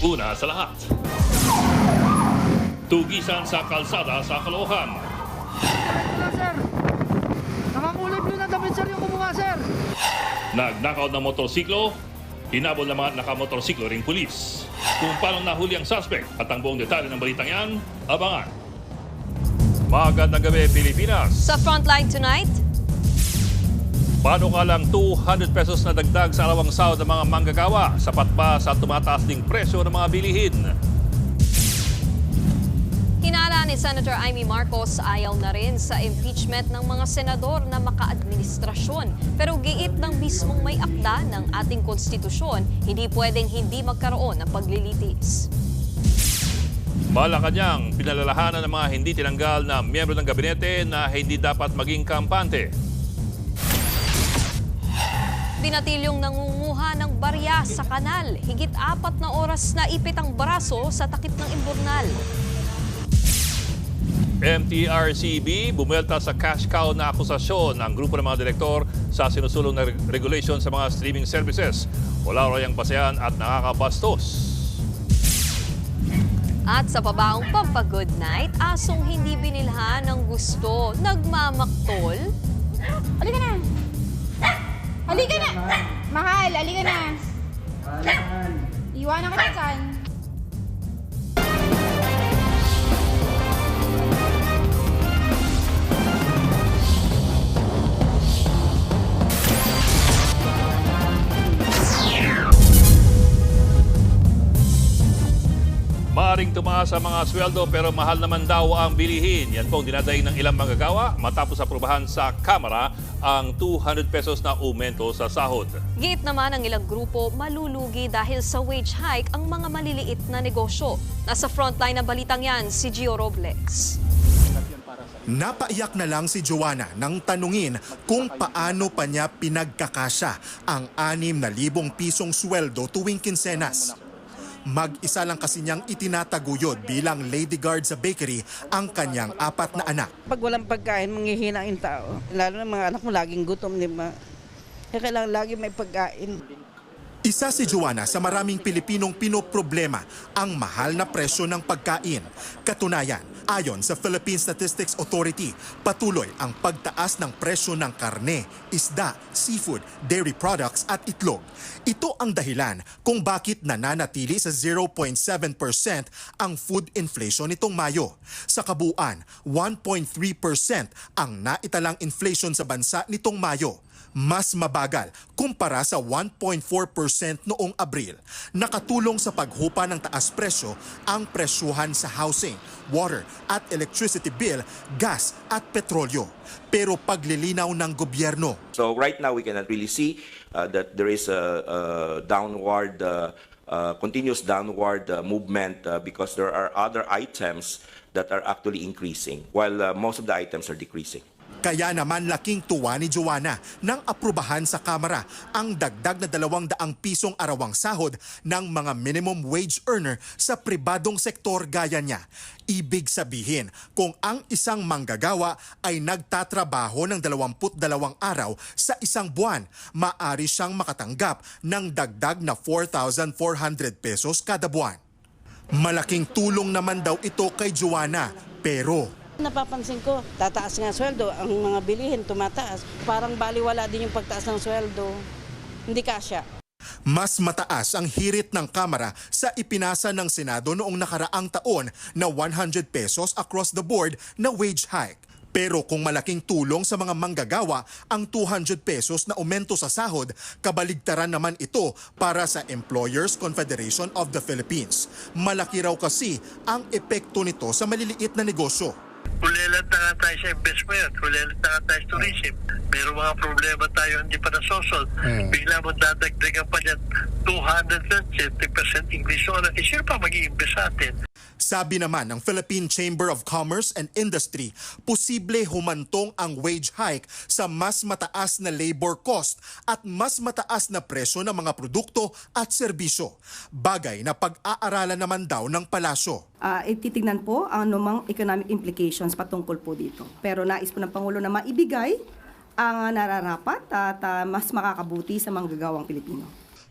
Una sa lahat, tugisan sa kalsada sa Caloocan. Sir, nakakulay blue na damit sir yung kumuha sir. Nagnakaw ng motorsiklo, hinabol ng mga nakamotorsiklo ring pulis. Kung paano nahuli ang suspect at ang buong detalye ng balitang yan, abangan. Magandang gabi, Pilipinas. Sa Frontline tonight, Paano ka lang 200 pesos na dagdag sa arawang sahod ng mga manggagawa? Sapat ba sa tumataas ding presyo ng mga bilihin? hinala ni Senator Amy Marcos ayaw na rin sa impeachment ng mga senador na makaadministrasyon. Pero giit ng mismong may akda ng ating konstitusyon, hindi pwedeng hindi magkaroon ng paglilitis. Malacanang pinalalahanan ng mga hindi tinanggal na miyembro ng gabinete na hindi dapat maging kampante. Dinatilyong nangunguha ng barya sa kanal. Higit 4 na oras na ipit ang braso sa takip ng imburnal. MTRCB bumuelta sa cash cow na akusasyon ng grupo ng mga direktor sa sinusulong na regulation sa mga streaming services. Wala raw yang basehan at nakakabastos. At sa pabaong pampagood night, asong hindi binilhan ng gusto, nagmamaktol. Halika na! Halika na! Mahal, halika na! Iwanan ka na dyan. Maaring tumaas ang mga sweldo pero mahal naman daw ang bilihin. Yan po ang dinadaig ng ilang manggagawa matapos aprubahan sa Kamara ang 200 pesos na aumento sa sahod. Giit naman ang ilang grupo malulugi dahil sa wage hike ang mga maliliit na negosyo. Nasa frontline ng balitang yan, si Gio Robles. Napaiyak na lang si Joanna nang tanungin kung paano pa niya pinagkakasya ang 6,000 pisong sweldo tuwing kinsenas. Mag-isa lang kasi niyang itinataguyod bilang lady guard sa bakery ang kanyang 4 na anak. Pag walang pagkain, manghihina yung tao. Lalo na mga anak mo laging gutom, di ba? Kaya kailangan lagi may pagkain. Isa si Joanna sa maraming Pilipinong pinoproblema ang mahal na presyo ng pagkain. Katunayan, ayon sa Philippine Statistics Authority, patuloy ang pagtaas ng presyo ng karne, isda, seafood, dairy products at itlog. Ito ang dahilan kung bakit nananatili sa 0.7% ang food inflation nitong Mayo. Sa kabuuan, 1.3% ang naitalang inflation sa bansa nitong Mayo. Mas mabagal kumpara sa 1.4% noong Abril. Nakatulong sa paghupa ng taas presyo ang presyuhan sa housing, water at electricity bill, gas at petrolyo. Pero paglilinaw ng gobyerno. So right now we cannot really see that there is a downward, continuous downward movement because there are other items that are actually increasing while most of the items are decreasing. Kaya naman laking tuwa ni Joanna nang aprubahan sa Kamara ang dagdag na 200 pisong arawang sahod ng mga minimum wage earner sa pribadong sektor gaya niya. Ibig sabihin, kung ang isang manggagawa ay nagtatrabaho ng 22 araw sa isang buwan, maaari siyang makatanggap ng dagdag na 4,400 pesos kada buwan. Malaking tulong naman daw ito kay Joanna, pero Napapansin ko, tataas nga sweldo, ang mga bilihin tumataas. Parang baliwala din yung pagtaas ng sweldo. Hindi kasya. mas mataas ang hirit ng Kamara sa ipinasa ng Senado noong nakaraang taon na 100 pesos across the board na wage hike. Pero kung malaking tulong sa mga manggagawa ang 200 pesos na aumento sa sahod, kabaligtaran naman ito para sa Employers Confederation of the Philippines. Malaki raw kasi ang epekto nito sa maliliit na negosyo. Kulelat na nga tayo sa investment, kulelat na nga tayo sa tourism. Mayroong mga problema tayo hindi pa nasosol. Bigla mo dadagdagan pa dyan 270% increase. So, sino pa mag-i-invest sa atin? Sabi naman ng Philippine Chamber of Commerce and Industry, posible humantong ang wage hike sa mas mataas na labor cost at mas mataas na presyo ng mga produkto at serbisyo. Bagay na pag-aaralan naman daw ng palasyo. Ititignan po ang anumang economic implications patungkol po dito. Pero nais po ng Pangulo na maibigay ang nararapat at mas makakabuti sa manggagawang Pilipino.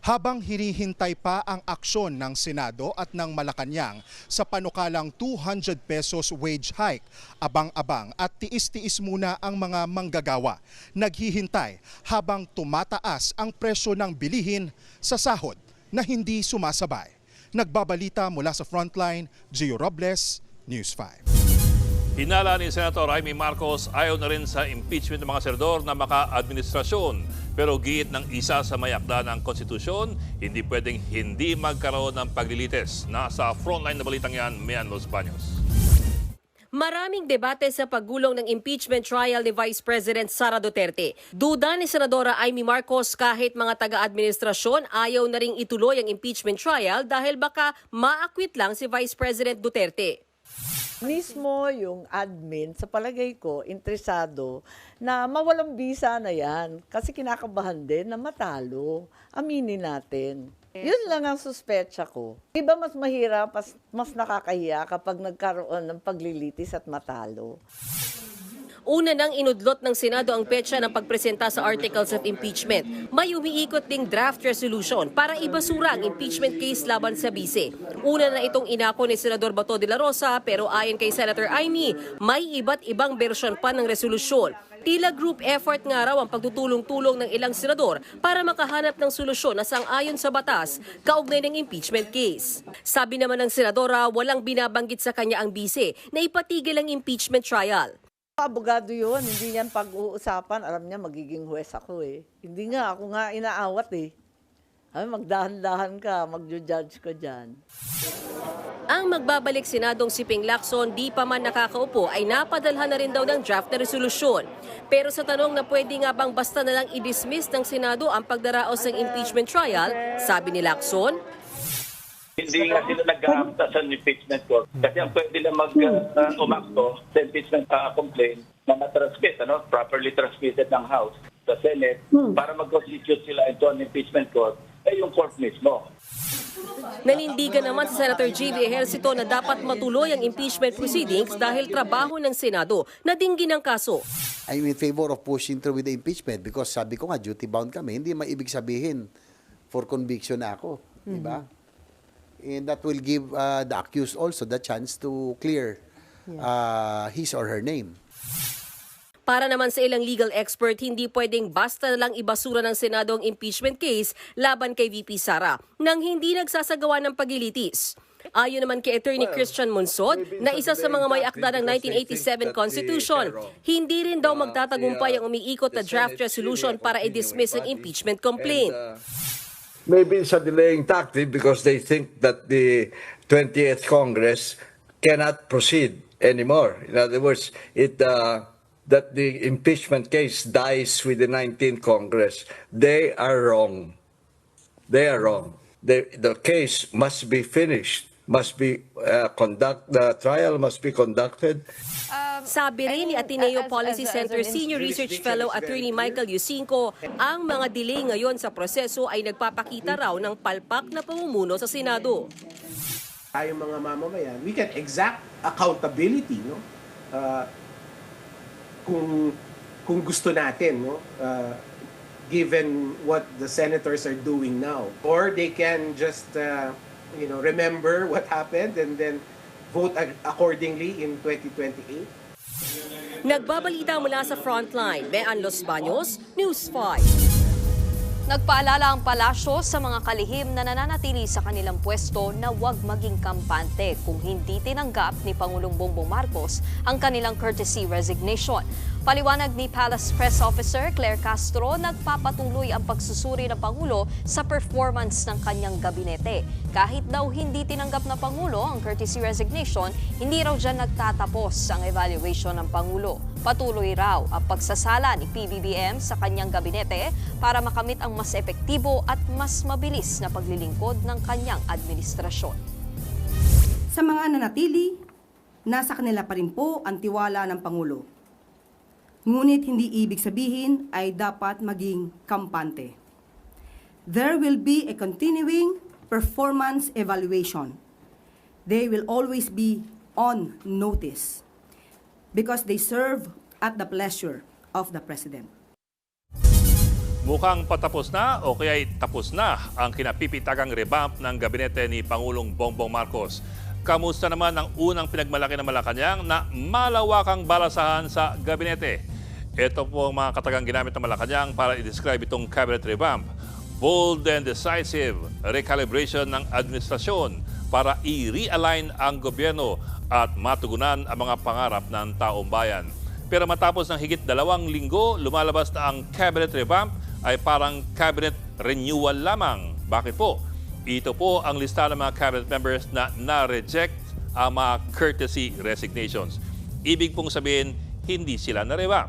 Habang hinihintay pa ang aksyon ng Senado at ng Malacanang sa panukalang 200 pesos wage hike, abang-abang at tiis-tiis muna ang mga manggagawa. Naghihintay habang tumataas ang presyo ng bilihin sa sahod na hindi sumasabay. Nagbabalita mula sa Frontline, Gio Robles, News 5. Hinala ni Senator Amy Marcos ayaw na rin sa impeachment ng mga senador na maka-administrasyon. Pero giit ng isa sa may akda ng konstitusyon, hindi pwedeng hindi magkaroon ng paglilitis. Nasa Frontline na balitang yan, Mian Los Baños. Maraming debate sa paggulong ng impeachment trial ni Vice President Sara Duterte. Duda ni Senadora Amy Marcos kahit mga taga-administrasyon ayaw na ring ituloy ang impeachment trial dahil baka maakwit lang si Vice President Duterte. Mismo yung admin, sa palagay ko, interesado na mawalang bisa na yan. Kasi kinakabahan din na matalo. Aminin natin. Yun lang ang suspecha ko. Iba mas mahirap, mas nakakahiya kapag nagkaroon ng paglilitis at matalo. Una nang inudlot ng Senado ang petsa ng pagpresenta sa articles of impeachment. May umiikot ding draft resolution para ibasura ang impeachment case laban sa bise. Una na itong inako ni Senador Bato de la Rosa pero ayon kay Senator Amy, may iba't ibang bersyon pa ng resolusyon. Tila group effort nga raw ang pagtutulong-tulong ng ilang senador para makahanap ng solusyon na sang-ayon sa batas kaugnay ng impeachment case. Sabi naman ng senadora, walang binabanggit sa kanya ang bise na ipatigil ang impeachment trial. Abogado yun, hindi yan pag-uusapan. Alam niya, magiging huwes ako eh. Hindi nga, ako nga inaawat eh. Ay, magdahan-dahan ka, mag-judge ka dyan. Ang magbabalik senadong si Ping Lacson, di pa man nakakaupo, ay napadalhan na rin daw ng draft na resolusyon. Pero sa tanong na pwede nga bang basta na lang i-dismiss ng Senado ang pagdaraos ng impeachment trial, sabi ni Lacson, hindi nga sila nag-aamta sa impeachment court. Kasi ang pwede lang umakto sa impeachment complaint na matransmit, properly transmitted ng House sa Senate para mag-constitute sila into an impeachment court, ay yung court mismo. Nanindigan naman si Senator J.B. Ejercito na dapat matuloy ang impeachment proceedings dahil trabaho ng Senado na dinggin ang kaso. I'm in favor of pushing through with the impeachment because sabi ko nga, duty-bound kami. Hindi maibig sabihin for conviction na ako. Diba? And that will give the accused also the chance to clear his or her name. Para naman sa ilang legal expert, hindi pwedeng basta lang ibasura ng Senado ang impeachment case laban kay VP Sara nang hindi nagsasagawa ng paglilitis. Ayon naman kay Attorney Christian Monsod, na isa sa mga may akda ng 1987 Constitution, hindi rin daw magtatagumpay ang umiikot na draft resolution para i-dismiss ang impeachment complaint. Maybe it's a delaying tactic because they think that the 20th Congress cannot proceed anymore. In other words, that the impeachment case dies with the 19th Congress. They are wrong. They are wrong. The case must be finished. The trial must be conducted. Sabi rin ni Ateneo Policy Center Senior Research Fellow Attorney Michael Yusinko, ang mga delay ngayon sa proseso ay nagpapakita raw ng palpak na pamumuno sa Senado. Tayong mga mamamayan, we can exact accountability, no? Kung gusto natin, no? Given what the senators are doing now, or they can just remember what happened and then vote accordingly in 2028. Nagbabalita mula sa Frontline, Mian Los Baños, News 5. Nagpaalala ang palasyo sa mga kalihim na nananatili sa kanilang pwesto na huwag maging kampante kung hindi tinanggap ni Pangulong Bongbong Marcos ang kanilang courtesy resignation. Paliwanag ni Palace Press Officer Claire Castro, nagpapatuloy ang pagsusuri ng Pangulo sa performance ng kanyang gabinete. Kahit daw hindi tinanggap na Pangulo ang courtesy resignation, hindi raw dyan nagtatapos ang evaluation ng Pangulo. Patuloy raw ang pagsasala ni PBBM sa kanyang gabinete para makamit ang mas epektibo at mas mabilis na paglilingkod ng kanyang administrasyon. Sa mga nanatili, nasa kanila pa rin po ang tiwala ng Pangulo. Ngunit hindi ibig sabihin ay dapat maging kampante. There will be a continuing performance evaluation. They will always be on notice because they serve at the pleasure of the President. Mukhang patapos na o kaya'y tapos na ang kinapipitagang revamp ng gabinete ni Pangulong Bongbong Marcos. Kamusta naman ang unang pinagmalaki ng Malacanang na malawakang balasahan sa gabinete? Ito po ang mga katagang ginamit ng Malacanang para i-describe itong cabinet revamp. Bold and decisive recalibration ng administrasyon para i-realign ang gobyerno at matugunan ang mga pangarap ng taong bayan. Pero matapos ng higit 2 linggo, lumalabas na ang cabinet revamp ay parang cabinet renewal lamang. Bakit po? Ito po ang lista ng mga cabinet members na na-reject ang mga courtesy resignations. Ibig pong sabihin, hindi sila na-revamp.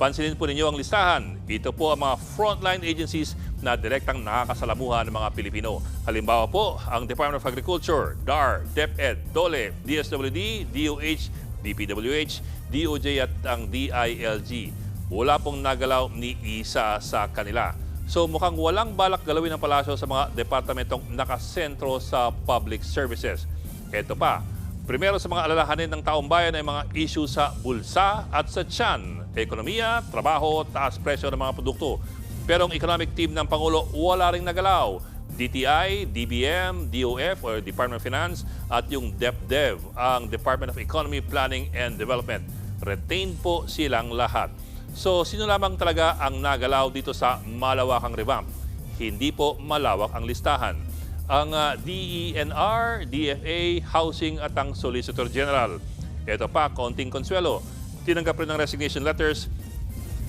Pansinin po ninyo ang listahan. Ito po ang mga frontline agencies na direktang nakakasalamuhan ng mga Pilipino. Halimbawa po, ang Department of Agriculture, DAR, DepEd, DOLE, DSWD, DOH, DPWH, DOJ at ang DILG. Wala pong nagalaw ni isa sa kanila. So mukhang walang balak galawin ng palasyo sa mga departamentong nakasentro sa public services. Ito pa, primero sa mga alalahanin ng taong bayan ay mga issue sa bulsa at sa tiyan, ekonomiya, trabaho, taas presyo ng mga produkto. Pero ang economic team ng Pangulo wala ring nagalaw. DTI, DBM, DOF or Department of Finance at yung DepDev, ang Department of Economy, Planning and Development. Retain po silang lahat. So, sino lamang talaga ang nagalaw dito sa malawakang revamp? Hindi po malawak ang listahan. Ang DENR, DFA, Housing at ang Solicitor General. Ito pa, konting konsuelo. Tinanggap rin ng resignation letters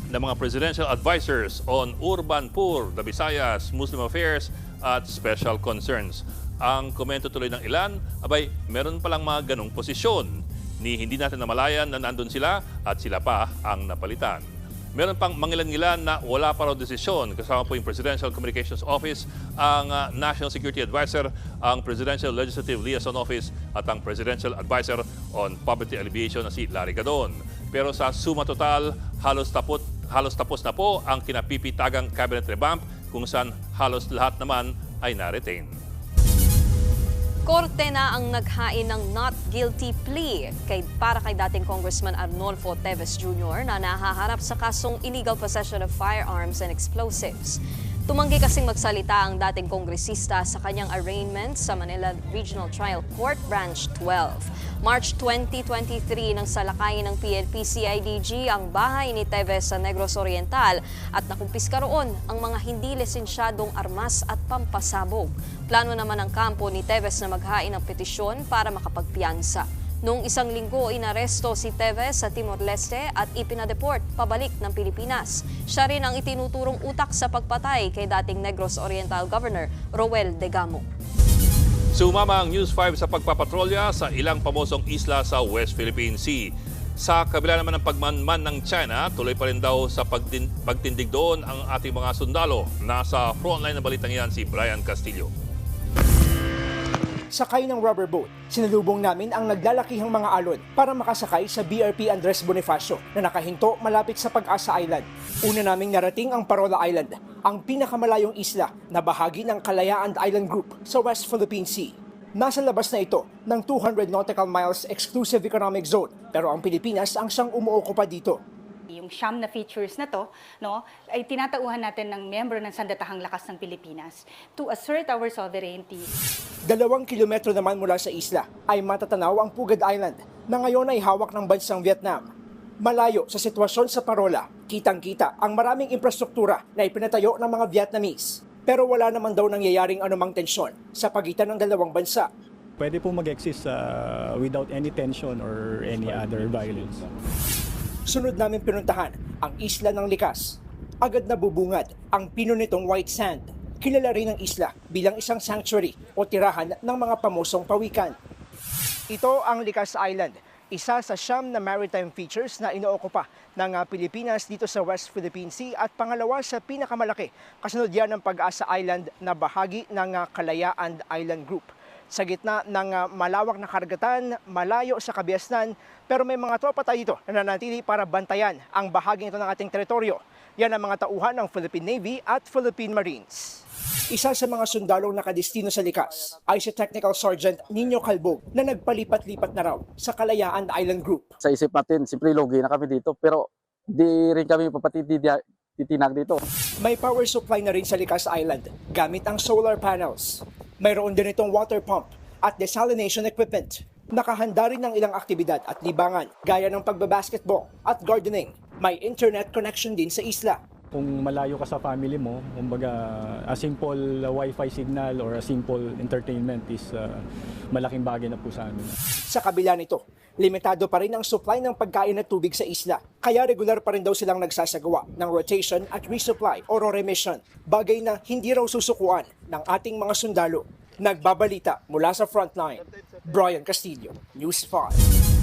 ng mga presidential advisors on urban poor, the Visayas, Muslim affairs at special concerns. Ang komento tuloy ng ilan, abay, meron palang mga ganong posisyon. Hindi natin namalayan na nandun sila at sila pa ang napalitan. Meron pang mangilan-ngilan na wala pa raw desisyon. Kasama po yung Presidential Communications Office, ang National Security Advisor, ang Presidential Legislative Liaison Office at ang Presidential Advisor on Poverty Alleviation na si Larry Gadon. Pero sa suma total, halos tapos na po ang kinapipitagang cabinet revamp kung saan halos lahat naman ay na-retain. Korte na ang naghain ng not guilty plea para kay dating Congressman Arnolfo Teves Jr. na nahaharap sa kasong illegal possession of firearms and explosives. Tumanggi kasing magsalita ang dating kongresista sa kanyang arraignment sa Manila Regional Trial Court Branch 12. March 2023 nang salakayin ng PNP-CIDG ang bahay ni Teves sa Negros Oriental at nakumpiska roon ang mga hindi lisensyadong armas at pampasabog. Plano naman ng kampo ni Teves na maghain ng petisyon para makapagpiyansa. Noong 1 linggo, inaresto si Teves sa Timor-Leste at ipinadeport pabalik ng Pilipinas. Siya rin ang itinuturong utak sa pagpatay kay dating Negros Oriental Governor Roel Degamo. Sumama ang News 5 sa pagpapatrolya sa ilang pamosong isla sa West Philippine Sea. Sa kabila naman ng pagmanman ng China, tuloy pa rin daw sa pagtindig doon ang ating mga sundalo. Nasa frontline ng balitang yan si Brian Castillo. Sakay ng rubber boat, sinalubong namin ang naglalakihang mga alon para makasakay sa BRP Andres Bonifacio na nakahinto malapit sa Pag-asa Island. Una naming narating ang Parola Island, ang pinakamalayong isla na bahagi ng Kalayaan Island Group sa West Philippine Sea. Nasa labas na ito ng 200 nautical miles exclusive economic zone, pero ang Pilipinas ang siyang umuokupa dito. Yung siyam na features na to, no, ay tinatauhan natin ng miyembro ng Sandatahang Lakas ng Pilipinas to assert our sovereignty. 2 kilometro naman mula sa isla ay matatanaw ang Pugad Island na ngayon ay hawak ng bansang Vietnam. Malayo sa sitwasyon sa Parola, kitang-kita ang maraming infrastruktura na ipinatayo ng mga Vietnamese. Pero wala naman daw nangyayaring anumang tensyon sa pagitan ng dalawang bansa. Pwede po mag-exist without any tension or any other violence. Sunod namin pinuntahan ang Isla ng Likas. Agad na bubungad ang pino nitong white sand. Kilala rin ang isla bilang isang sanctuary o tirahan ng mga pamosong pawikan. Ito ang Likas Island, isa sa siyam na maritime features na inookupa ng Pilipinas dito sa West Philippine Sea at pangalawa sa pinakamalaki. Kasunod yan ng Pag-asa Island na bahagi ng Kalayaan Island Group. Sa gitna ng malawak na karagatan, malayo sa kabiasnan, pero may mga tropa tayo dito na nanatili para bantayan ang bahaging ito ng ating teritoryo. Yan ang mga tauhan ng Philippine Navy at Philippine Marines. Isa sa mga sundalong nakadestino sa Likas ay si Technical Sergeant Nino Calbog na nagpalipat-lipat na raw sa Kalayaan Island Group. Sa isip natin, siyempre lugi na kami dito pero di rin kami titinag dito. May power supply na rin sa Likas Island gamit ang solar panels. Mayroon din itong water pump at desalination equipment. Nakahanda rin ng ilang aktibidad at libangan gaya ng pagbabasketball at gardening. May internet connection din sa isla. Kung malayo ka sa family mo, kumbaga a simple wifi signal or a simple entertainment is malaking bagay na po sa amin. Sa kabila nito, limitado pa rin ang supply ng pagkain at tubig sa isla. Kaya regular pa rin daw silang nagsasagawa ng rotation at resupply o remission. Bagay na hindi raw susukuan ng ating mga sundalo. Nagbabalita mula sa frontline, Brian Castillo, News 5.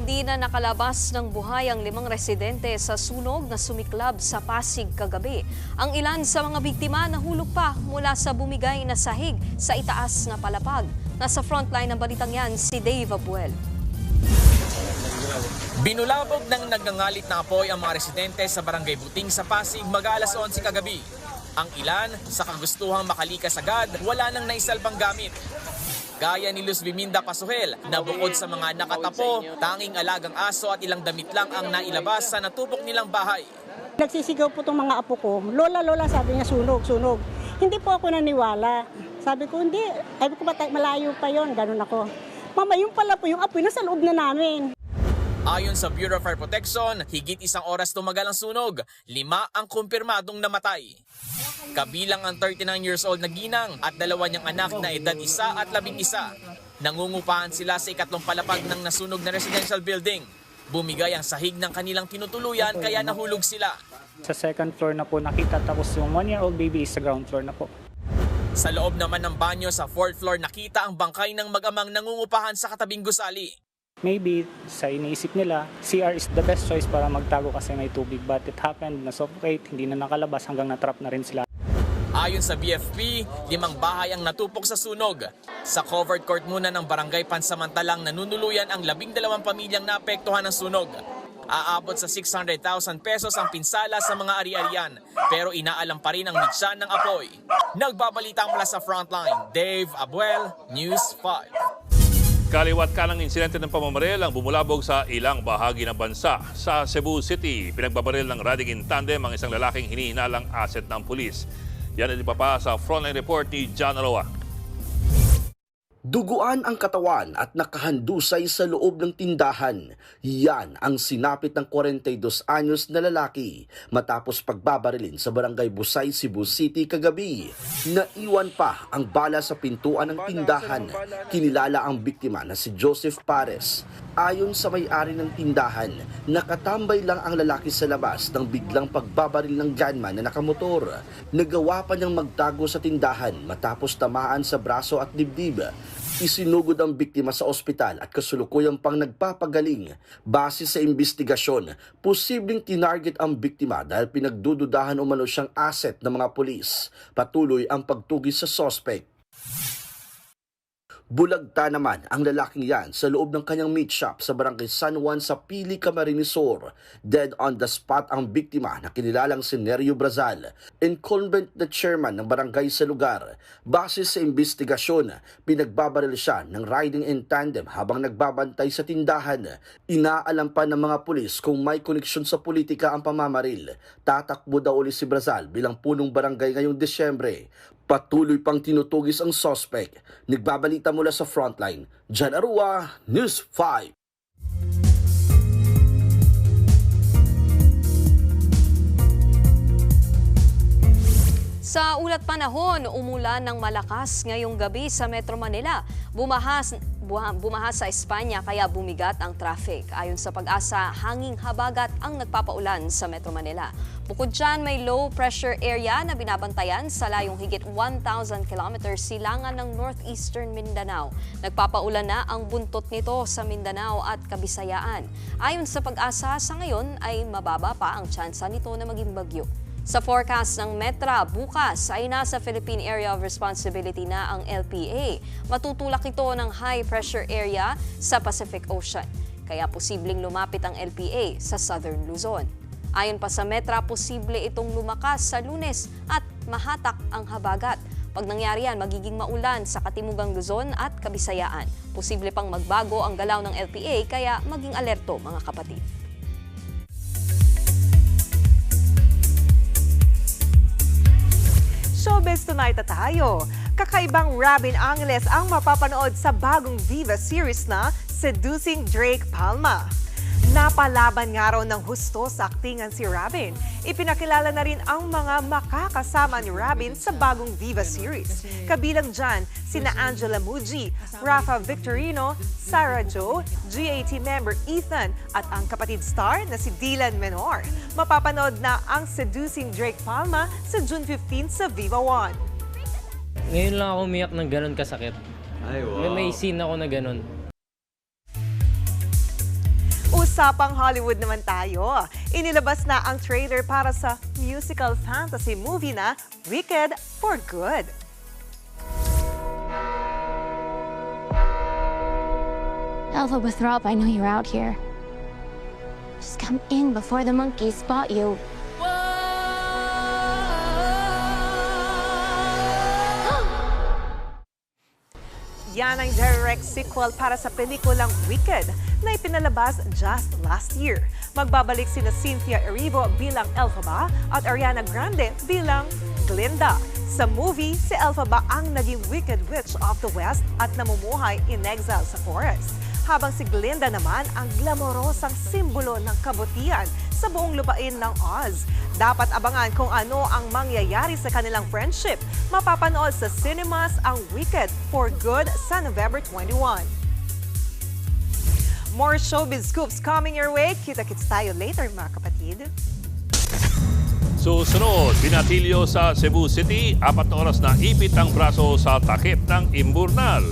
Hindi na nakalabas ng buhay ang 5 residente sa sunog na sumiklab sa Pasig kagabi. Ang ilan sa mga biktima nahulog pa mula sa bumigay na sahig sa itaas na palapag. Nasa frontline ng balitang yan si Dave Abuel. Binulabog ng nagngangalit na apoy ang mga residente sa Barangay Buting sa Pasig mag-alas 11 kagabi. Ang ilan, sa kagustuhang makalikas agad, wala nang naisalbang gamit. Gaya ni Luz Biminda Pasuhel na bukod sa mga nakatapo, tanging alagang aso at ilang damit lang ang nailabas sa natupok nilang bahay. Nagsisigaw po itong mga apo ko, lola, sabi niya, sunog. Hindi po ako naniwala. Sabi ko, hindi. Sabi ko, malayo pa yon, ganun ako. Mama, yung pala po, yung apoy nasa loob na namin. Ayon sa Bureau of Fire Protection, higit 1 oras tumagal ang sunog. 5 ang kumpirmadong namatay. Kabilang ang 39 years old na ginang at 2 niyang anak na edad 1 at 11. Nangungupahan sila sa ikatlong palapag ng nasunog na residential building. Bumigay ang sahig ng kanilang tinutuluyan kaya nahulog sila. Sa second floor na po nakita, tapos yung 1-year-old baby is sa ground floor na po. Sa loob naman ng banyo sa 4th floor nakita ang bangkay ng mag-amang nangungupahan sa katabing gusali. Maybe sa iniisip nila, CR is the best choice para magtago kasi may tubig. But it happened, na-suffocate, hindi na nakalabas hanggang na-trap na rin sila. Ayon sa BFP, 5 bahay ang natupok sa sunog. Sa covered court muna ng barangay pansamantalang nanunuluyan ang 12 pamilyang naapektuhan ng sunog. Aabot sa 600,000 pesos ang pinsala sa mga ari-arian, pero inaalam pa rin ang mitsa ng apoy. Nagbabalita mula sa frontline, Dave Abuel, News 5. Kaliwat ka ng insidente ng pamamaril ang bumulabog sa ilang bahagi ng bansa. Sa Cebu City, pinagbabaril ng riding in tandem ang isang lalaking hinihinalang asset ng pulis. Yan ang ipapa sa frontline report ni John Aloa. Duguan ang katawan at nakahandusay sa loob ng tindahan. Yan ang sinapit ng 42 anyos na lalaki matapos pagbabarilin sa Barangay Busay, Cebu City kagabi. Naiwan pa ang bala sa pintuan ng tindahan. Kinilala ang biktima na si Joseph Pares. Ayon sa may-ari ng tindahan, nakatambay lang ang lalaki sa labas nang biglang pagbabaril ng gunman na nakamotor. Nagawa pa niyang magtago sa tindahan matapos tamaan sa braso at dibdib. Isinugod ang biktima sa ospital at kasulukuyang pang nagpapagaling. Base sa investigasyon, posibleng tinarget ang biktima dahil pinagdududahan umano siyang asset ng mga pulis. Patuloy ang pagtugis sa suspect. Bulagta naman ang lalaking yan sa loob ng kanyang meat shop sa Barangay San Juan sa Pili, Camarines Sur. Dead on the spot ang biktima na kinilalang si Nerio Brazal, incumbent na chairman ng barangay sa lugar. Base sa investigasyon, pinagbabaril siya ng riding in tandem habang nagbabantay sa tindahan. Inaalam pa ng mga pulis kung may koneksyon sa politika ang pamamaril. Tatakbo daw ulit si Brazal bilang punong barangay ngayong Desyembre. Patuloy pang tinutugis ang suspect. Nagbabalita mula sa frontline, John Arua, News 5. Sa ulat panahon, umulan ng malakas ngayong gabi sa Metro Manila. Bumaha sa Espanya kaya bumigat ang traffic. Ayon sa Pag-asa, hanging habagat ang nagpapaulan sa Metro Manila. Bukod dyan, may low pressure area na binabantayan sa layong higit 1,000 kilometers silangan ng northeastern Mindanao. Nagpapaulan na ang buntot nito sa Mindanao at Kabisayaan. Ayon sa Pag-asa, sa ngayon ay mababa pa ang tsansa nito na maging bagyo. Sa forecast ng Metra, bukas ay nasa Philippine Area of Responsibility na ang LPA. Matutulak ito ng high pressure area sa Pacific Ocean. Kaya posibleng lumapit ang LPA sa Southern Luzon. Ayon pa sa Metra, posible itong lumakas sa Lunes at mahatak ang habagat. Pag nangyari yan, magiging maulan sa Katimugang Luzon at Kabisayaan. Posible pang magbago ang galaw ng LPA kaya maging alerto mga kapatid. Showbiz Tonight na tayo. Kakaibang Robin Angeles ang mapapanood sa bagong Viva series na Seducing Drake Palma. Napalaban nga raw ng husto sa aktingan si Robin. Ipinakilala na rin ang mga makakasama ni Robin sa bagong Viva series. Kabilang dyan sina Angela Muji, Rafa Victorino, Sarah Jo, GAT member Ethan at ang kapatid star na si Dylan Menor. Mapapanood na ang Seducing Drake Palma sa June 15 sa Viva One. Ngayon lang ako umiyak ng ganun kasakit. Ay, wow. May scene ako na ganun. Usapang Hollywood naman tayo. Inilabas na ang trailer para sa musical fantasy movie na Wicked for Good. Alpha Withrop, I know you're out here. Just come in before the monkeys spot you. Yan ang direct sequel para sa pelikulang Wicked na ipinalabas just last year. Magbabalik sina Cynthia Erivo bilang Elphaba at Ariana Grande bilang Glinda. Sa movie, si Elphaba ang naging Wicked Witch of the West at namumuhay in exile sa forest. Habang si Glinda naman ang glamorosang simbolo ng kabutihan sa buong lupain ng Oz. Dapat abangan kung ano ang mangyayari sa kanilang friendship. Mapapanood sa cinemas ang Wicked for Good sa November 21. More showbiz scoops coming your way. Kita-kits tayo later mga kapatid. Susunod, binatilyo sa Cebu City, 4 na oras na ipit ang braso sa takip ng imburnal.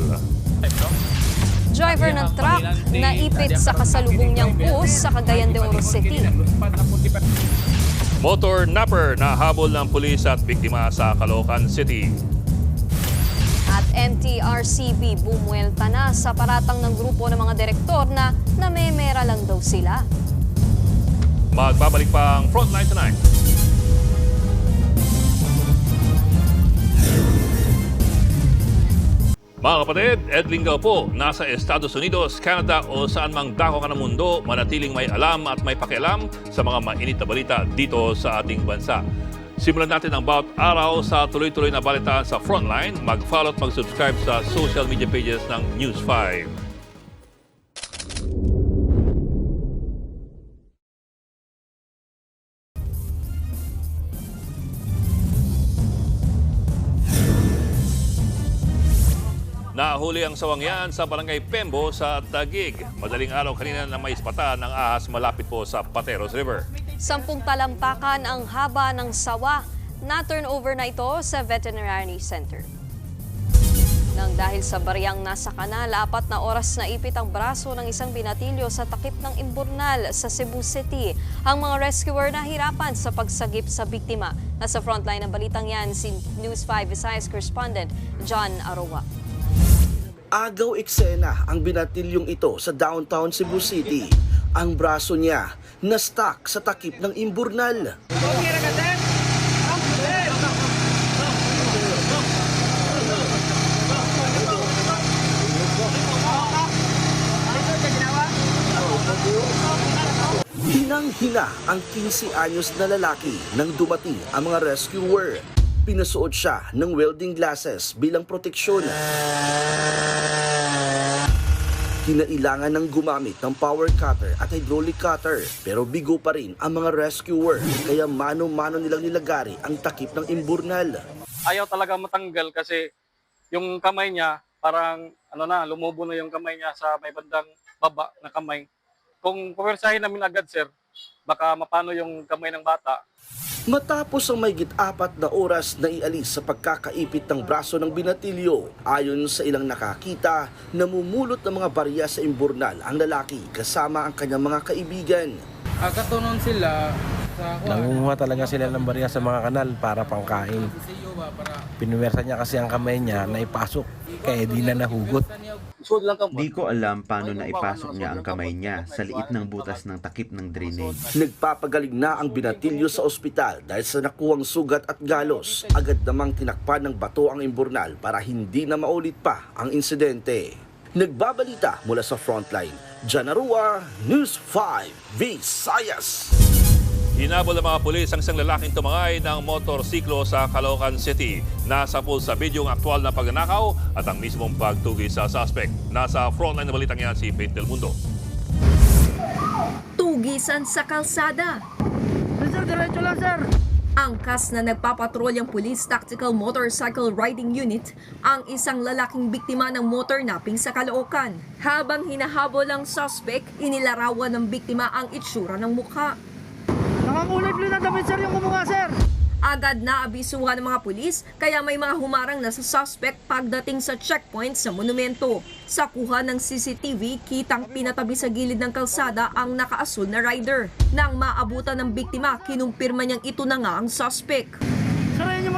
Driver ng truck naipit sa kasalubong niyang bus sa Cagayan de Oro City. Motor napper na habol ng pulis at biktima sa Caloocan City. At MTRCB bumuelta na sa paratang ng grupo ng mga direktor na namemera lang daw sila. Magbabalik pa ang Frontline Tonight. Mga kapatid, Ed Lingao po, nasa Estados Unidos, Canada o saan mang dako ka ng mundo, manatiling may alam at may pakialam sa mga mainit na balita dito sa ating bansa. Simulan natin ang bawat araw sa tuloy-tuloy na balitaan sa Frontline. Mag-follow at mag-subscribe sa social media pages ng News 5. Nahuli ang sawangyan sa Barangay Pembo sa Taguig. Madaling araw kanina na may ispatan ng ahas malapit po sa Pateros River. 10 talampakan ang haba ng sawa. Na-turnover na ito sa Veterinary Center. Nang dahil sa bariyang nasa kanal, 4 na oras na ipit ang braso ng isang binatilyo sa takip ng imburnal sa Cebu City. Ang mga rescuer nahirapan sa pagsagip sa biktima. Nasa frontline ng balitang yan si News 5 Visayas correspondent John Aroa. Agaw eksena ang binatilyong ito sa downtown Cebu City. Ang braso niya na-stuck sa takip ng imburnal. Hinang-hina ang 15 anyos na lalaki nang dumating ang mga rescuer. Pinasuot siya ng welding glasses bilang proteksyon. Kinailangan ng gumamit ng power cutter at hydraulic cutter pero bigo pa rin ang mga rescuer kaya mano-mano nilang nilagari ang takip ng imburnal. Ayaw talaga matanggal kasi yung kamay niya parang lumubo na yung kamay niya sa may bandang baba na kamay. Kung puwersahin namin agad sir, baka mapano yung kamay ng bata. Matapos ang mahigit 4 na oras na ialis sa pagkakaipit ng braso ng binatilyo, ayon sa ilang nakakita, namumulot ng mga barya sa imburnal ang lalaki kasama ang kanyang mga kaibigan. Katunon sila sa nangunguha talaga sila ng barya sa mga kanal para pangkain. Pinuwersa niya kasi ang kamay niya na ipasok, kaya di na nahugot. Di ko alam paano na ipasok niya ang kamay niya sa liit ng butas ng takip ng drainage. Nagpapagaling na ang binatilyo sa ospital dahil sa nakuwang sugat at galos. Agad namang tinakpan ng bato ang imburnal para hindi na maulit pa ang insidente. Nagbabalita mula sa Frontline, John Arua, News 5 Visayas. Hinabol ng mga pulis ang isang lalaking tumangay ng motorsiklo sa Caloocan City. Nasa pool sa video ang aktwal na pagnanakaw at ang mismong pagtugi sa suspect. Nasa frontline na balitang yan si Faith Del Mundo. Tugisan sa kalsada. Sir, diretso lang, sir. Angkas na nagpapatrolyang Police Tactical Motorcycle Riding Unit ang isang lalaking biktima ng motor napping sa Caloocan. Habang hinahabol ang suspect, inilarawan ng biktima ang itsura ng mukha. Nakakulay blue na damit, sir, yung kumuha, sir. Agad na abisuhan ng mga pulis, kaya may mga humarang na sa suspect pagdating sa checkpoint sa monumento. Sa kuha ng CCTV, kitang pinatabi sa gilid ng kalsada ang nakaasul na rider. Nang maabutan ng biktima, kinumpirma niyang ito na nga ang suspect. Sir, ayun yung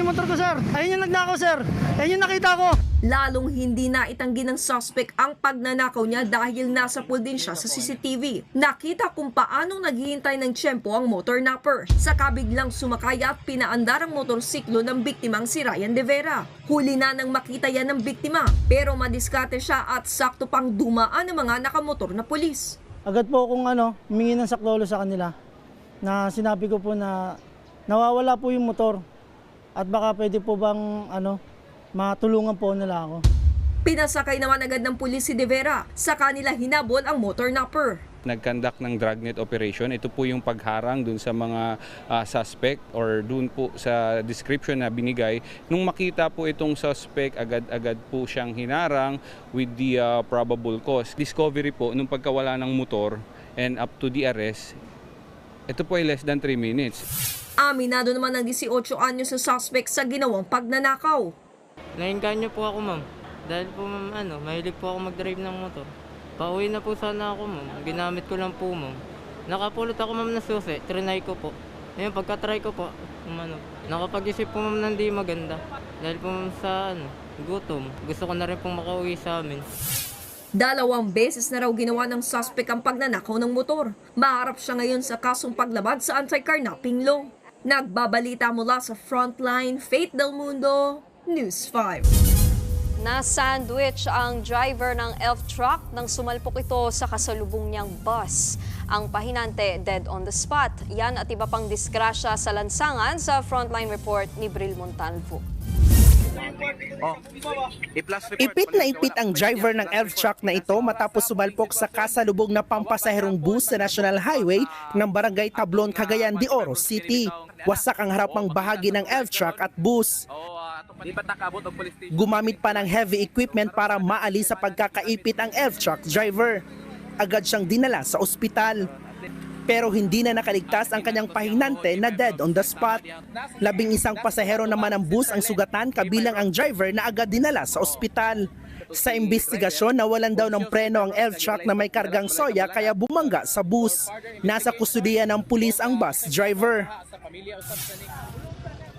motor ko, sir. Ayun yung nagnakaw, sir. Ayun yung nakita ko. Lalong hindi na itanggi ng suspect ang pagnanakaw niya dahil nasa pool din siya sa CCTV. Nakita kung paano naghihintay ng tiyempo ang motor napper. Saka biglang sumakay at pinaandar ang motorsiklo ng biktimang si Ryan De Vera. Huli na nang makita yan ng biktima, pero madiskarte siya at sakto pang dumaan ng mga nakamotor na pulis. Agad po akong humingi ng saklolo sa kanila na sinabi ko po na nawawala po yung motor at baka pwede po bang matulungan po nila ako. Pinasakay naman agad ng pulis si De Vera. Sa kanila hinabol ang motor napper. Nag-conduct ng dragnet operation. Ito po yung pagharang dun sa mga suspect or dun po sa description na binigay. Nung makita po itong suspect, agad-agad po siyang hinarang with the probable cause. Discovery po nung pagkawala ng motor and up to the arrest, ito po ay less than 3 minutes. Aminado naman ng 18 anyo sa suspect sa ginawang pagnanakaw. Nainganyo po ako, ma'am. Dahil po, ma'am, mahilig po ako mag-drive ng motor. Pauwi na po sana ako, ma'am. Ginamit ko lang po, ma'am. Nakapulot ako, ma'am, na susi. Trinay ko po. Ngayon, pagka-try ko po, nakapag-isip po, ma'am, na hindi maganda. Dahil po, ma'am, sa gutom. Gusto ko na rin pong makauwi sa amin. 2 beses na raw ginawa ng suspect ang pagnanakaw ng motor. Maharap siya ngayon sa kasong paglabag sa anti-carnapping law. Nagbabalita mula sa Frontline, Faith Del Mundo, News 5. Na-sandwich ang driver ng elf truck nang sumalpok ito sa kasalubong niyang bus. Ang pahinante dead on the spot. Yan at iba pang disgrasya sa lansangan sa Frontline report ni Bril Montalvo. Ipit na ipit ang driver ng elf truck na ito matapos sumalpok sa kasalubong na pampasaherong bus sa National Highway ng Barangay Tablon, Cagayan de Oro City. Wasak ang harapang bahagi ng elf truck at bus. Gumamit pa ng heavy equipment para maalis sa pagkakaipit ang elf truck driver. Agad siyang dinala sa ospital. Pero hindi na nakaligtas ang kanyang pahinante na dead on the spot. 11 pasahero naman ang bus ang sugatan kabilang ang driver na agad dinala sa ospital. Sa investigasyon, nawalan daw ng preno ang elf truck na may kargang soya kaya bumangga sa bus. Nasa kustudiya ng pulis ang bus driver.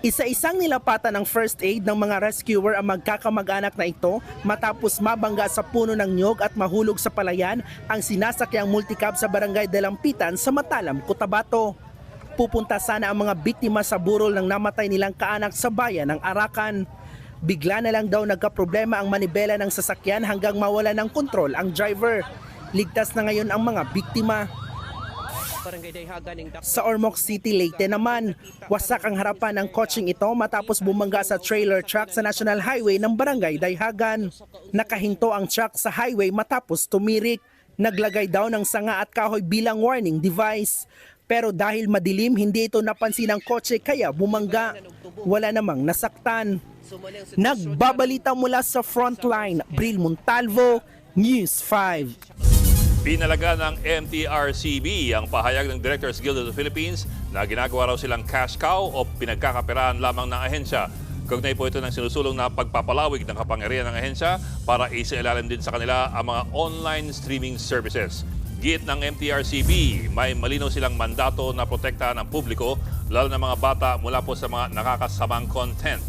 Isa-isang nilapatan ng first aid ng mga rescuer ang magkakamag-anak na ito matapos mabangga sa puno ng nyog at mahulog sa palayan ang sinasakyang multicab sa Barangay Dalampitan sa Matalam, Cotabato. Pupunta sana ang mga biktima sa burol ng namatay nilang kaanak sa bayan ng Arakan. Bigla na lang daw nagkaproblema ang manibela ng sasakyan hanggang mawala ng kontrol ang driver. Ligtas na ngayon ang mga biktima. Sa Ormoc City, Leyte naman, wasak ang harapan ng kotseng ito matapos bumangga sa trailer truck sa National Highway ng Barangay Dayhagan. Nakahinto ang truck sa highway matapos tumirik. Naglagay daw ng sanga at kahoy bilang warning device. Pero dahil madilim, hindi ito napansin ng kotse kaya bumangga. Wala namang nasaktan. Nagbabalita mula sa Frontline, Bril Montalvo, News 5. Pinalaga ng MTRCB ang pahayag ng Directors Guild of the Philippines na ginagawa raw silang cash cow o pinagkakaperahan lamang ng ahensya. Kaugnay po ito ng sinusulong na pagpapalawig ng kapangyarihan ng ahensya para isailalim din sa kanila ang mga online streaming services. Giit ng MTRCB, may malinaw silang mandato na protektahan ang publiko, lalo na mga bata mula po sa mga nakakasamang content.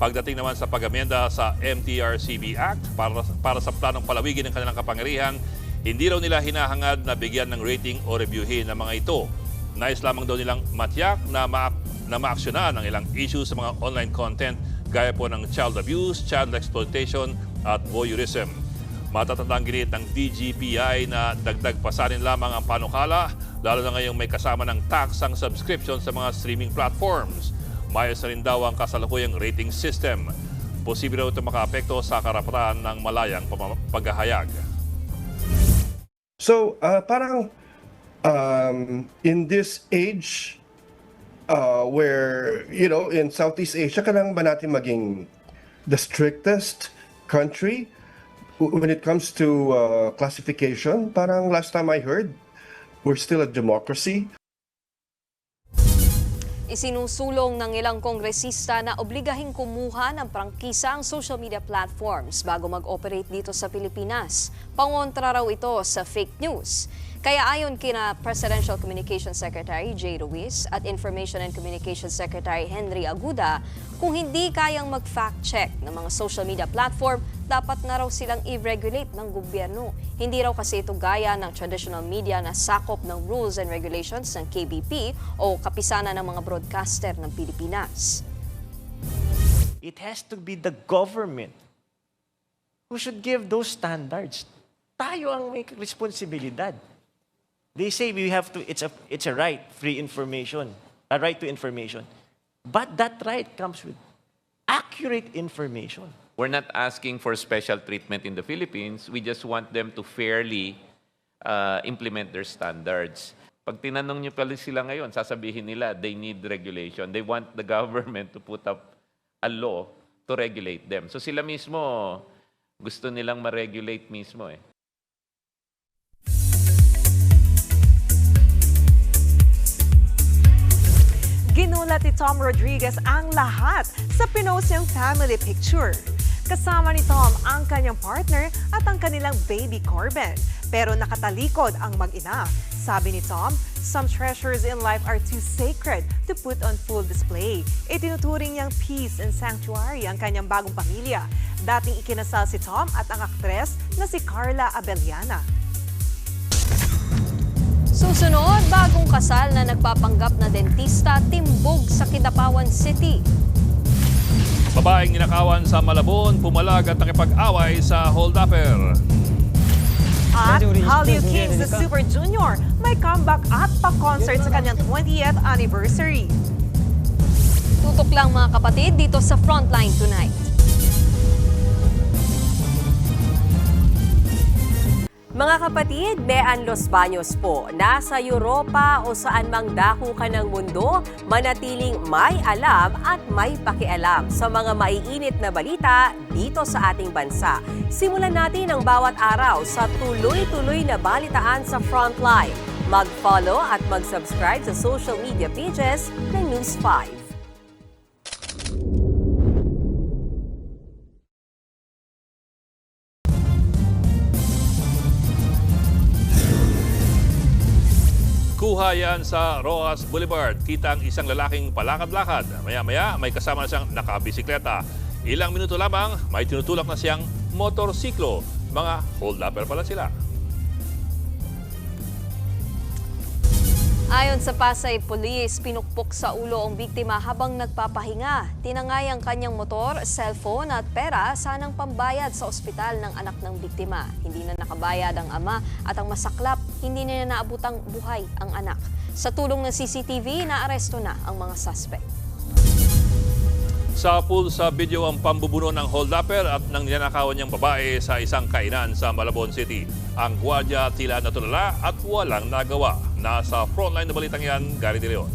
Pagdating naman sa pag-amenda sa MTRCB Act para sa planong palawigin ng kanilang kapangyarihan, hindi raw nila hinahangad na bigyan ng rating o reviewin ng mga ito. Nais lamang daw nilang matiyak na maaksyonan ang ilang issues sa mga online content gaya po ng child abuse, child exploitation at voyeurism. Matatandang ginit ng DGPI na dagdag pasanin lamang ang panukala lalo na ngayong may kasama ng tax ang subscription sa mga streaming platforms. Mayos na rin daw ang kasalukuyang rating system. Posible raw ito makaapekto sa karapatan ng malayang paghahayag. So, parang in this age where, in Southeast Asia, kailangan ba natin maging the strictest country when it comes to classification? Parang last time I heard, we're still a democracy. Isinusulong ng ilang kongresista na obligahing kumuha ng prangkisa ang social media platforms bago mag-operate dito sa Pilipinas. Pangontra raw ito sa fake news. Kaya ayon kina Presidential Communications Secretary Jay Ruiz at Information and Communications Secretary Henry Aguda, kung hindi kayang mag-fact check ng mga social media platform, dapat na raw silang i-regulate ng gobyerno. Hindi raw kasi ito gaya ng traditional media na sakop ng rules and regulations ng KBP o kapisanan ng mga broadcaster ng Pilipinas. It has to be the government who should give those standards. Tayo ang may responsibilidad. They say we have to, it's a right, free information, a right to information. But that right comes with accurate information. We're not asking for special treatment in the Philippines. We just want them to fairly implement their standards. Pag tinanong nyo pala sila ngayon, sasabihin nila they need regulation. They want the government to put up a law to regulate them. So sila mismo, gusto nilang ma-regulate mismo eh. Ginulat ni Tom Rodriguez ang lahat sa pinost niyang family picture. Kasama ni Tom ang kanyang partner at ang kanilang baby Corbin. Pero nakatalikod ang mag-ina. Sabi ni Tom, some treasures in life are too sacred to put on full display. Itinuturing niyang peace and sanctuary ang kanyang bagong pamilya. Dating ikinasal si Tom at ang aktres na si Carla Abellana. Susunod, bagong kasal na nagpapanggap na dentista timbog sa Kidapawan City. Babaeng ninakawan sa Malabon, pumalag at nakipag-away sa hold-upper. At Hallyu Kings the Super Junior may comeback at pa-concert sa kanyang 20th anniversary. Tutok lang mga kapatid dito sa Frontline Tonight. Mga kapatid, Mean Los Baños po. Nasa Europa o saan mang dako ka ng mundo, manatiling may alam at may pakialam sa mga maiinit na balita dito sa ating bansa. Simulan natin ang bawat araw sa tuloy-tuloy na balitaan sa Frontline. Mag-follow at mag-subscribe sa social media pages ng News 5. Kuha yan sa Rojas Boulevard. Kita ang isang lalaking palakad-lakad. Maya-maya may kasama na siyang nakabisikleta. Ilang minuto lamang may tinutulak na siyang motorsiklo. Mga hold-upper pala sila. Ayon sa Pasay Police, pinukpok sa ulo ang biktima habang nagpapahinga. Tinangay ang kanyang motor, cellphone at pera sanang pambayad sa ospital ng anak ng biktima. Hindi na nakabayad ang ama at ang masaklap, hindi na naabutang buhay ang anak. Sa tulong ng CCTV, naaresto na ang mga suspect. Sa pool sa video ang pambubuno ng hold-upper at ng ninakawan niyang babae sa isang kainan sa Malabon City. Ang gwardiya tila natulala at walang nagawa. Nasa frontline na balitang yan, Gary De Leon.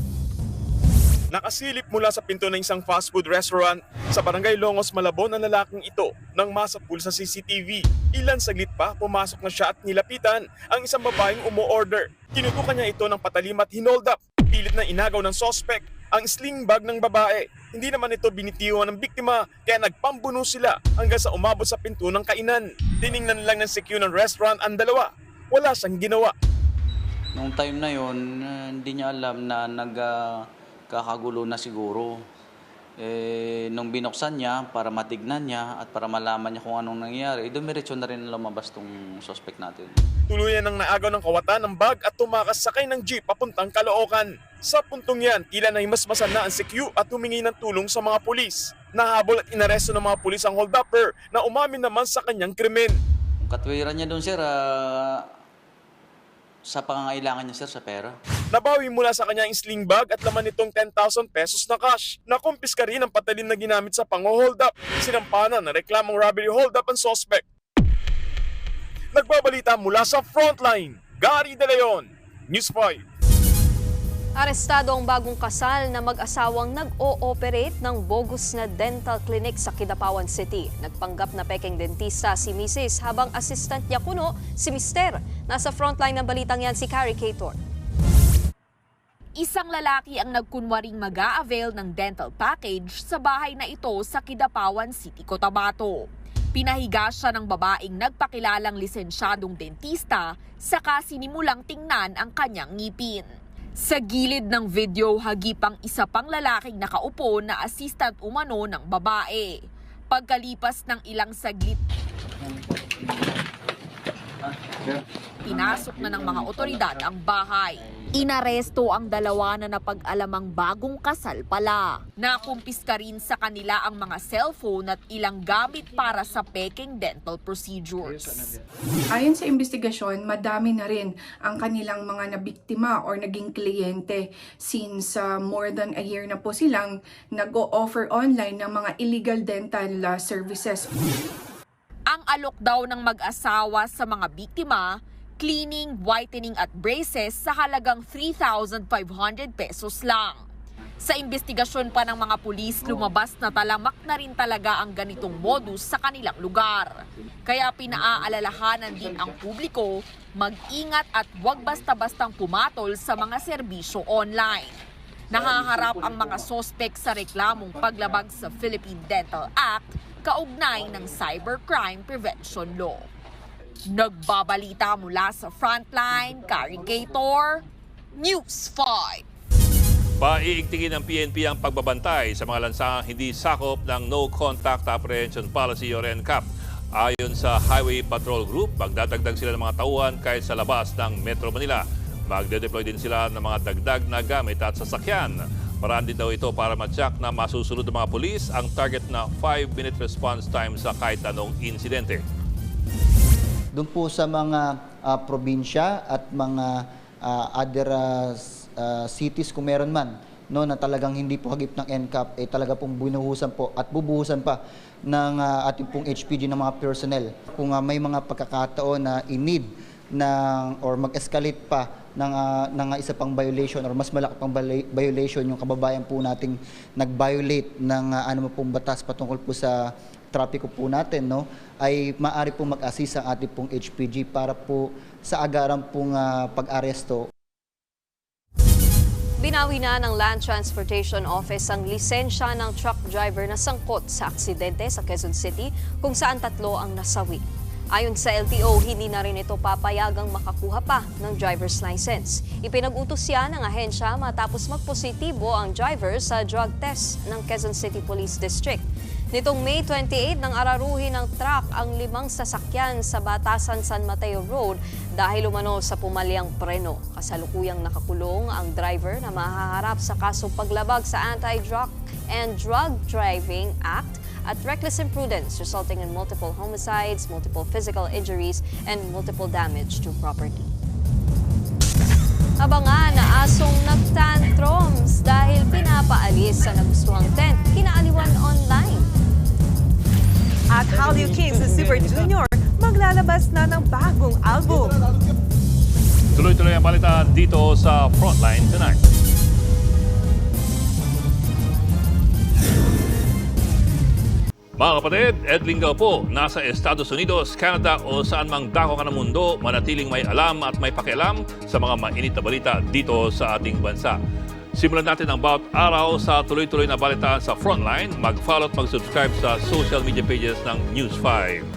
Nakasilip mula sa pinto ng isang fast food restaurant sa Barangay Longos, Malabon ang lalaking ito nang masapul sa CCTV. Ilan saglit pa, pumasok na siya at nilapitan ang isang babaeng umu-order. Tinutukan niya ito ng patalim at hinold up. Pilit na inagaw ng suspect ang sling bag ng babae. Hindi naman ito binitiwan ng biktima kaya nagpambuno sila hanggang sa umabot sa pinto ng kainan. Tiningnan lang ng CQ ng restaurant ang dalawa. Wala siyang ginawa. Noong time na yon, hindi niya alam na nagkakagulo na siguro. Nung binuksan niya para matignan niya at para malaman niya kung anong nangyayari, dumiretso na rin lumabas tong suspect natin. Tuluyan ng naagaw ng kawatan ng bag at tumakas sakay ng jeep papuntang Caloocan. Sa puntong yan, tila na himasmasan na ang CQ at humingi ng tulong sa mga pulis. Nahabol at inaresto ng mga pulis ang hold-upper na umamin naman sa kanyang krimen. Ang katwiran niya doon, sir, Sa pangangailangan niya, sir, sa pera. Nabawi mula sa kanya ang sling bag at laman nitong 10,000 pesos na cash. Nakumpiska rin ang patalin na ginamit sa pang-hold up. Sinampanan na reklamong robbery hold up ang suspect. Nagbabalita mula sa Frontline, Gary De Leon, News 5. Arestado ang bagong kasal na mag-asawang nag-o-operate ng bogus na dental clinic sa Kidapawan City. Nagpanggap na peking dentista si Mrs. habang assistant niya kuno si Mr. Nasa frontline ng balitang yan si Carrie Cator. Isang lalaki ang nagkunwaring mag-a-avail ng dental package sa bahay na ito sa Kidapawan City, Cotabato. Pinahiga siya ng babaeng nagpakilalang lisensyadong dentista saka sinimulang tingnan ang kanyang ngipin. Sa gilid ng video, hagipang isa pang lalaking nakaupo na assistant umano ng babae. Pagkalipas ng ilang saglit, pinasok na ng mga otoridad ang bahay. Inaresto ang dalawa na napag-alamang bagong kasal pala. Nakumpiska rin sa kanila ang mga cellphone at ilang gamit para sa peking dental procedures. Ayon sa investigasyon, madami na rin ang kanilang mga nabiktima or naging kliyente since more than a year na po silang nag-o-offer online ng mga illegal dental services. Ang alok daw ng mag-asawa sa mga biktima, cleaning, whitening at braces sa halagang 3,500 pesos lang. Sa investigasyon pa ng mga pulis, lumabas na talamak na rin talaga ang ganitong modus sa kanilang lugar. Kaya pinaaalalahanan din ang publiko, mag-ingat at huwag basta-bastang pumatol sa mga serbisyo online. Nahaharap ang mga sospek sa reklamong paglabag sa Philippine Dental Act kaugnay ng Cybercrime Prevention Law. Nagbabalita mula sa Frontline, Carrie Cator, News 5. Paiigtingin ng PNP ang pagbabantay sa mga lansang hindi sakop ng No Contact Apprehension Policy o NCAP. Ayon sa Highway Patrol Group, magdadagdag sila ng mga tauhan kahit sa labas ng Metro Manila. Magde-deploy din sila ng mga dagdag na gamit at sasakyan. Paraan din daw ito para matyak na masusunod ng mga pulis ang target na 5-minute response time sa kahit anong insidente. Doon po sa mga probinsya at mga other cities kung meron man, no, na talagang hindi po hagip ng NCAP, talaga pong binuhusan po at bubuhusan pa ng ating pong HPG ng mga personnel. Kung may mga pagkakataon na in-need or mag-escalate pa ng isa pang violation or mas malaki pang violation yung kababayan po nating nag-violate ng ano pong batas patungkol po sa trapiko po natin, no, ay maaari pong mag-assist ang ating pong HPG para po sa agarang pong pag-aresto. Binawi na ng Land Transportation Office ang lisensya ng truck driver na sangkot sa aksidente sa Quezon City kung saan 3 ang nasawi. Ayon sa LTO, hindi na rin ito papayagang makakuha pa ng driver's license. Ipinag-utos siya ng ahensya matapos magpositibo ang driver sa drug test ng Quezon City Police District. Nitong May 28 nang araruhin ng truck ang 5 sasakyan sa Batasan San Mateo Road dahil umano sa pumalyang preno. Kasalukuyang nakakulong ang driver na mahaharap sa kasong paglabag sa Anti-Drug and Drug Driving Act at reckless imprudence resulting in multiple homicides, multiple physical injuries, and multiple damage to property. Abangan na asong nagtantrums dahil pinapaalis sa nagustuhang tent, kinaaliwan online. At Hallyu Kings na Super Junior maglalabas na ng bagong album. Tuloy-tuloy ang balita dito sa Frontline Tonight. Mga kapatid, Ed Lingao po, nasa Estados Unidos, Canada o saan mang dako ka ng mundo, manatiling may alam at may pakialam sa mga mainit na balita dito sa ating bansa. Simulan natin ang bawat araw sa tuloy-tuloy na balitaan sa Frontline. Mag-follow at mag-subscribe sa social media pages ng News 5.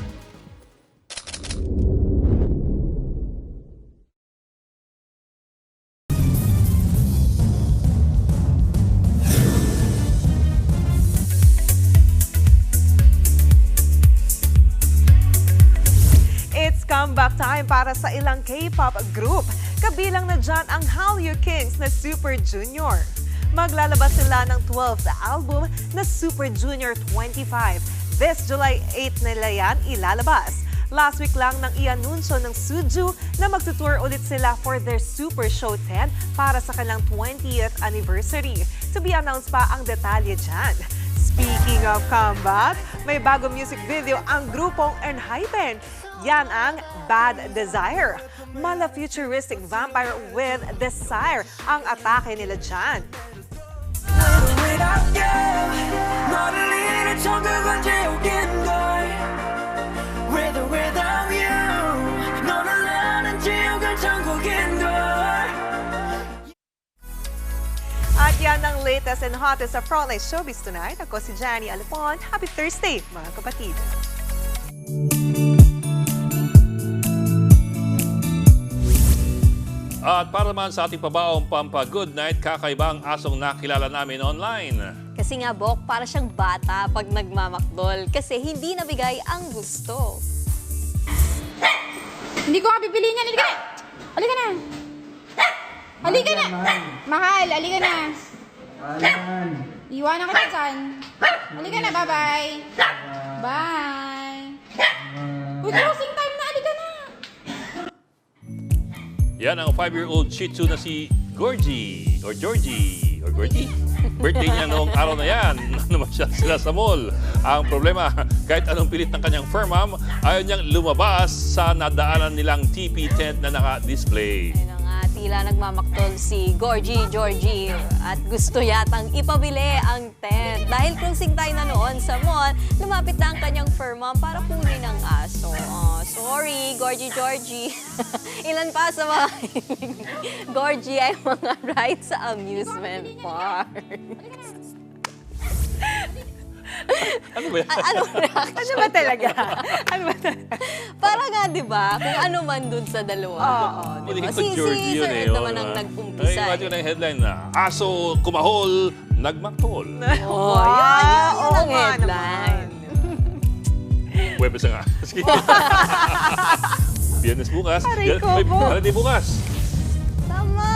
Comeback time para sa ilang K-pop group. Kabilang na dyan ang Hallyu Kings na Super Junior. Maglalabas sila ng 12th album na Super Junior 25. This July 8 nila yan ilalabas. Last week lang nang i-anunsyo ng Suju na magtutour ulit sila for their Super Show 10 para sa kanilang 20th anniversary. To be announced pa ang detalye dyan. Speaking of comeback, may bagong music video ang grupong Enhypen. Yan ang Bad Desire. Mala-futuristic vampire with desire ang atake nila dyan. At yan ang latest and hottest sa Frontline Showbiz tonight. Ako si Jenny Alipon. Happy Thursday, mga kapatid. At para naman sa ating pabaong pampa-good night, kakaibang asong nakilala namin online. Kasi nga, Bok, para siyang bata pag nagmamakdol kasi hindi nabigay ang gusto. Hindi ko nga pipiliin yan. Halika na! Halika na! Halika na! Mahal, halika na! Iwanan kita dyan. Halika na, bye-bye! Bye! Uy, closing time na! Halika na! Yan ang 5-year-old Shih Tzu na si Georgie. Birthday niya noong araw na yan. Naman sila sa mall. Ang problema, kahit anong pilit ng kanyang fur mom, ayaw niyang lumabas sa nadaanan nilang TP tent na naka-display. Tila nagmamaktol si Georgie at gusto yatang ipabili ang tent. Dahil closing time na noon sa mall, lumapit na ang kanyang fur mom para kunin ang aso. Oh, sorry, Georgie. Ilan pa sa mga Georgie ay mga rides sa amusement park. Ano ba yan? Ano ba talaga? Para nga, di ba? Kung ano man dun sa dalawa. Hindi ko Georgie yun eh. naman ang nag-umpisa. Ay, imagine na yung headline na, aso kumahol, nagmaktol. Yan ang headline. Huwebes nga. Biyernes bukas. Aray ko po. Holiday bukas. Tama.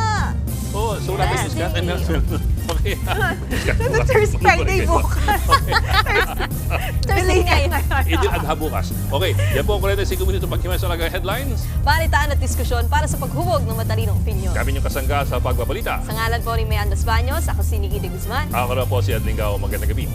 Oh, so wala tayong discuss. Okay. Thursday, Friday bukas. Thursday ngayon. Idil adha bukas. Okay, yan po ang 45 minuto pagkimay sa lagang headlines. Balitaan at diskusyon para sa paghubog ng matalinong opinyon. Kami yung kasangga sa pagbabalita. Sa ngalan po ni Mean Los Baños, ako si Nikki de Guzman. Ako na po si Adlingao. Magandang gabi.